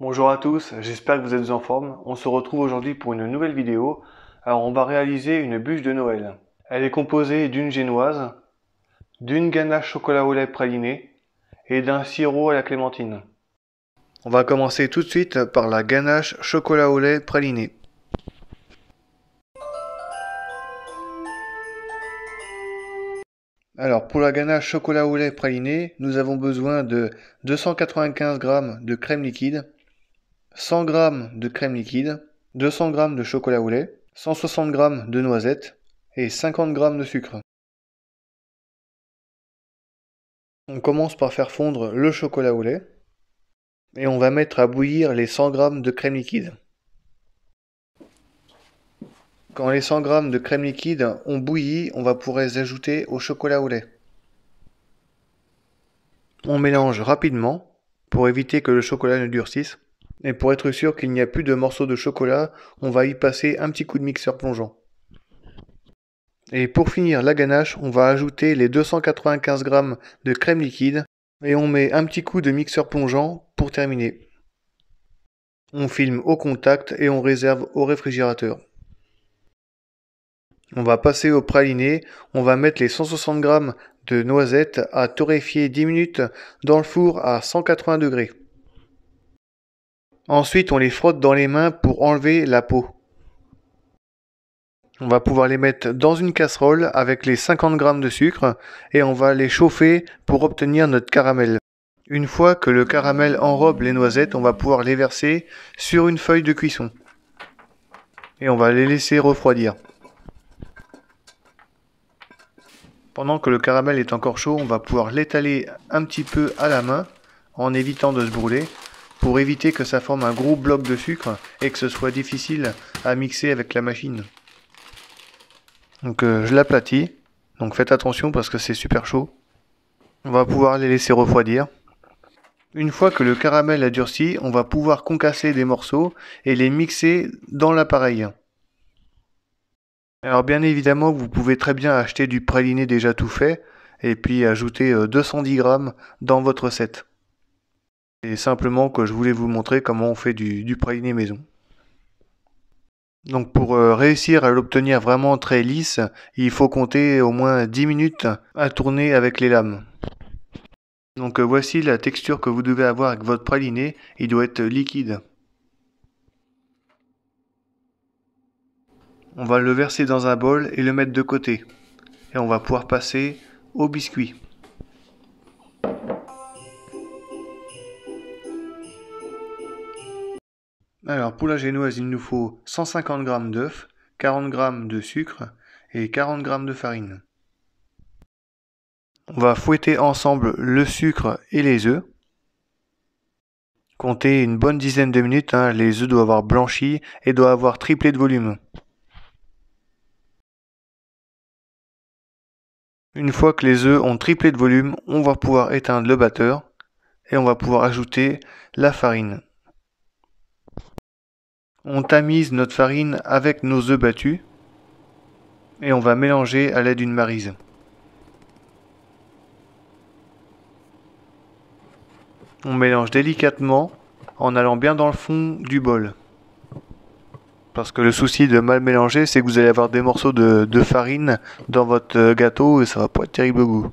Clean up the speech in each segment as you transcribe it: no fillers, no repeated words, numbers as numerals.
Bonjour à tous, j'espère que vous êtes en forme. On se retrouve aujourd'hui pour une nouvelle vidéo. Alors on va réaliser une bûche de Noël. Elle est composée d'une génoise, d'une ganache chocolat au lait pralinée et d'un sirop à la clémentine. On va commencer tout de suite par la ganache chocolat au lait pralinée. Alors pour la ganache chocolat au lait pralinée, nous avons besoin de 295 g de crème liquide, 100 g de crème liquide, 200 g de chocolat au lait, 160 g de noisettes et 50 g de sucre. On commence par faire fondre le chocolat au lait et on va mettre à bouillir les 100 g de crème liquide. Quand les 100 g de crème liquide ont bouilli, on va pouvoir les ajouter au chocolat au lait. On mélange rapidement pour éviter que le chocolat ne durcisse. Et pour être sûr qu'il n'y a plus de morceaux de chocolat, on va y passer un petit coup de mixeur plongeant. Et pour finir la ganache, on va ajouter les 295 g de crème liquide et on met un petit coup de mixeur plongeant pour terminer. On filme au contact et on réserve au réfrigérateur. On va passer au praliné, on va mettre les 160 g de noisettes à torréfier 10 minutes dans le four à 180 degrés. Ensuite, on les frotte dans les mains pour enlever la peau. On va pouvoir les mettre dans une casserole avec les 50 g de sucre et on va les chauffer pour obtenir notre caramel. Une fois que le caramel enrobe les noisettes, on va pouvoir les verser sur une feuille de cuisson. Et on va les laisser refroidir. Pendant que le caramel est encore chaud, on va pouvoir l'étaler un petit peu à la main en évitant de se brûler pour éviter que ça forme un gros bloc de sucre et que ce soit difficile à mixer avec la machine. Donc je l'aplatis, donc faites attention parce que c'est super chaud. On va pouvoir les laisser refroidir. Une fois que le caramel a durci, on va pouvoir concasser des morceaux et les mixer dans l'appareil. Alors bien évidemment, vous pouvez très bien acheter du praliné déjà tout fait et puis ajouter 210 g dans votre recette. C'est simplement que je voulais vous montrer comment on fait du praliné maison. Donc pour réussir à l'obtenir vraiment très lisse, il faut compter au moins 10 minutes à tourner avec les lames. Donc voici la texture que vous devez avoir avec votre praliné, il doit être liquide. On va le verser dans un bol et le mettre de côté. Et on va pouvoir passer au biscuit. Alors pour la génoise, il nous faut 150 g d'œufs, 40 g de sucre et 40 g de farine. On va fouetter ensemble le sucre et les œufs. Comptez une bonne dizaine de minutes, les œufs doivent avoir blanchi et doivent avoir triplé de volume. Une fois que les œufs ont triplé de volume, on va pouvoir éteindre le batteur et on va pouvoir ajouter la farine. On tamise notre farine avec nos œufs battus et on va mélanger à l'aide d'une maryse. On mélange délicatement en allant bien dans le fond du bol. Parce que le souci de mal mélanger, c'est que vous allez avoir des morceaux de farine dans votre gâteau et ça va pas être terrible au goût.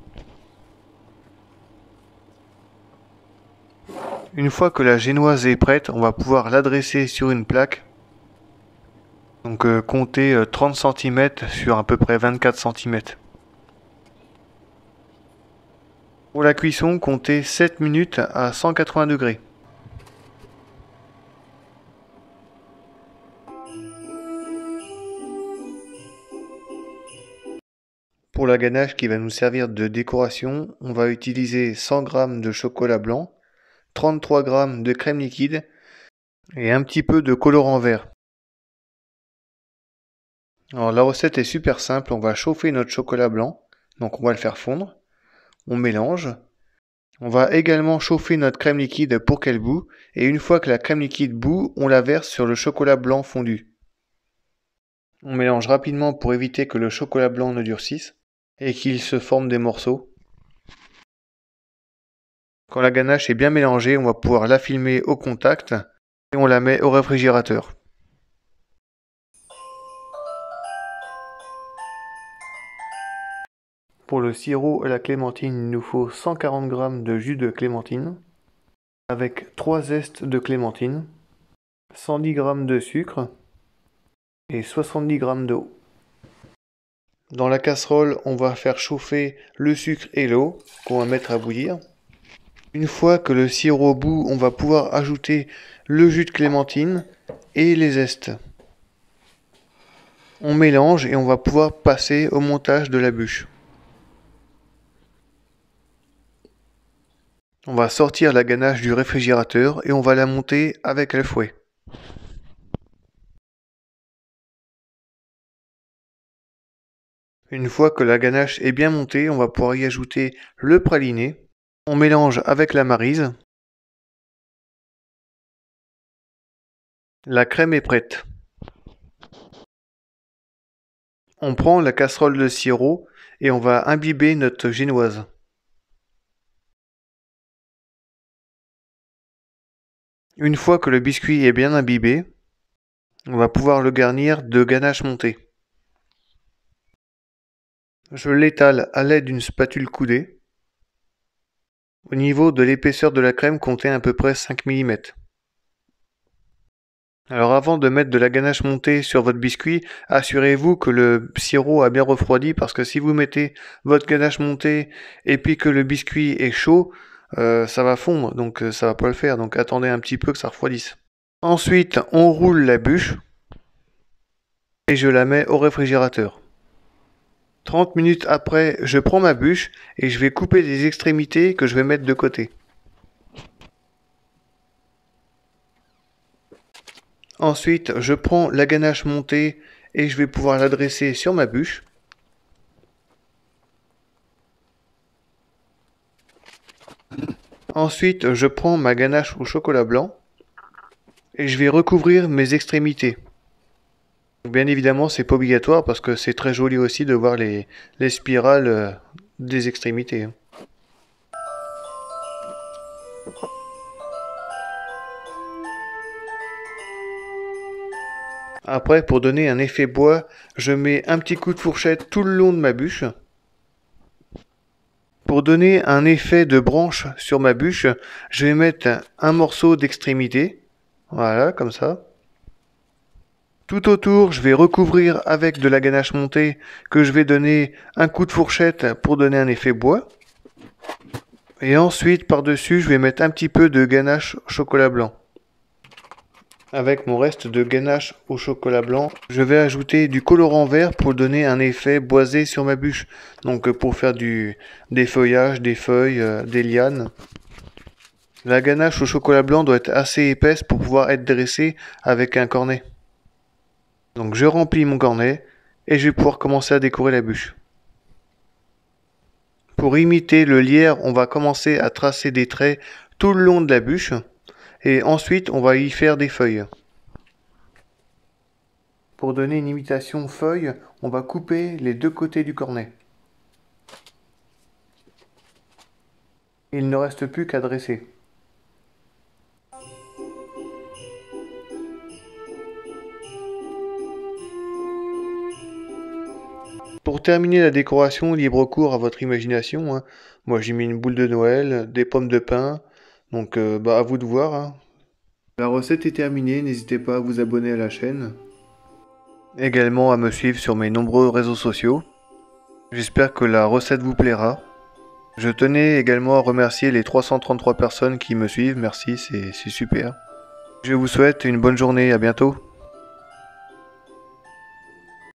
Une fois que la génoise est prête, on va pouvoir l'adresser sur une plaque. Donc comptez 30 cm sur à peu près 24 cm. Pour la cuisson, comptez 7 minutes à 180 degrés. Pour la ganache qui va nous servir de décoration, on va utiliser 100 g de chocolat blanc, 33 g de crème liquide et un petit peu de colorant vert. Alors la recette est super simple, on va chauffer notre chocolat blanc, donc on va le faire fondre, on mélange. On va également chauffer notre crème liquide pour qu'elle bout et une fois que la crème liquide bout, on la verse sur le chocolat blanc fondu. On mélange rapidement pour éviter que le chocolat blanc ne durcisse et qu'il se forme des morceaux. Quand la ganache est bien mélangée, on va pouvoir la filmer au contact et on la met au réfrigérateur. Pour le sirop à la clémentine, il nous faut 140 g de jus de clémentine avec 3 zestes de clémentine, 110 g de sucre et 70 g d'eau. Dans la casserole, on va faire chauffer le sucre et l'eau qu'on va mettre à bouillir. Une fois que le sirop bout, on va pouvoir ajouter le jus de clémentine et les zestes. On mélange et on va pouvoir passer au montage de la bûche. On va sortir la ganache du réfrigérateur et on va la monter avec le fouet. Une fois que la ganache est bien montée, on va pouvoir y ajouter le praliné. On mélange avec la maryse. La crème est prête. On prend la casserole de sirop et on va imbiber notre génoise. Une fois que le biscuit est bien imbibé, on va pouvoir le garnir de ganache montée. Je l'étale à l'aide d'une spatule coudée. Au niveau de l'épaisseur de la crème, comptez à peu près 5 mm. Alors avant de mettre de la ganache montée sur votre biscuit, assurez-vous que le sirop a bien refroidi parce que si vous mettez votre ganache montée et puis que le biscuit est chaud, ça va fondre, donc ça va pas le faire. Donc attendez un petit peu que ça refroidisse. Ensuite, on roule la bûche et je la mets au réfrigérateur. 30 minutes après, je prends ma bûche et je vais couper les extrémités que je vais mettre de côté. Ensuite, je prends la ganache montée et je vais pouvoir la dresser sur ma bûche. Ensuite, je prends ma ganache au chocolat blanc et je vais recouvrir mes extrémités. Bien évidemment, c'est pas obligatoire parce que c'est très joli aussi de voir les spirales des extrémités. Après, pour donner un effet bois, je mets un petit coup de fourchette tout le long de ma bûche. Pour donner un effet de branche sur ma bûche, je vais mettre un morceau d'extrémité. Voilà, comme ça. Tout autour, je vais recouvrir avec de la ganache montée que je vais donner un coup de fourchette pour donner un effet bois. Et ensuite, par-dessus, je vais mettre un petit peu de ganache chocolat blanc. Avec mon reste de ganache au chocolat blanc, je vais ajouter du colorant vert pour donner un effet boisé sur ma bûche. Donc pour faire des feuillages, des feuilles, des lianes. La ganache au chocolat blanc doit être assez épaisse pour pouvoir être dressée avec un cornet. Donc je remplis mon cornet et je vais pouvoir commencer à décorer la bûche. Pour imiter le lierre, on va commencer à tracer des traits tout le long de la bûche et ensuite on va y faire des feuilles. Pour donner une imitation feuille, on va couper les deux côtés du cornet. Il ne reste plus qu'à dresser. Pour terminer la décoration, libre cours à votre imagination, hein. Moi j'ai mis une boule de Noël, des pommes de pin, donc à vous de voir, hein. La recette est terminée, n'hésitez pas à vous abonner à la chaîne. Également à me suivre sur mes nombreux réseaux sociaux. J'espère que la recette vous plaira. Je tenais également à remercier les 333 personnes qui me suivent, merci, c'est super. Je vous souhaite une bonne journée, à bientôt.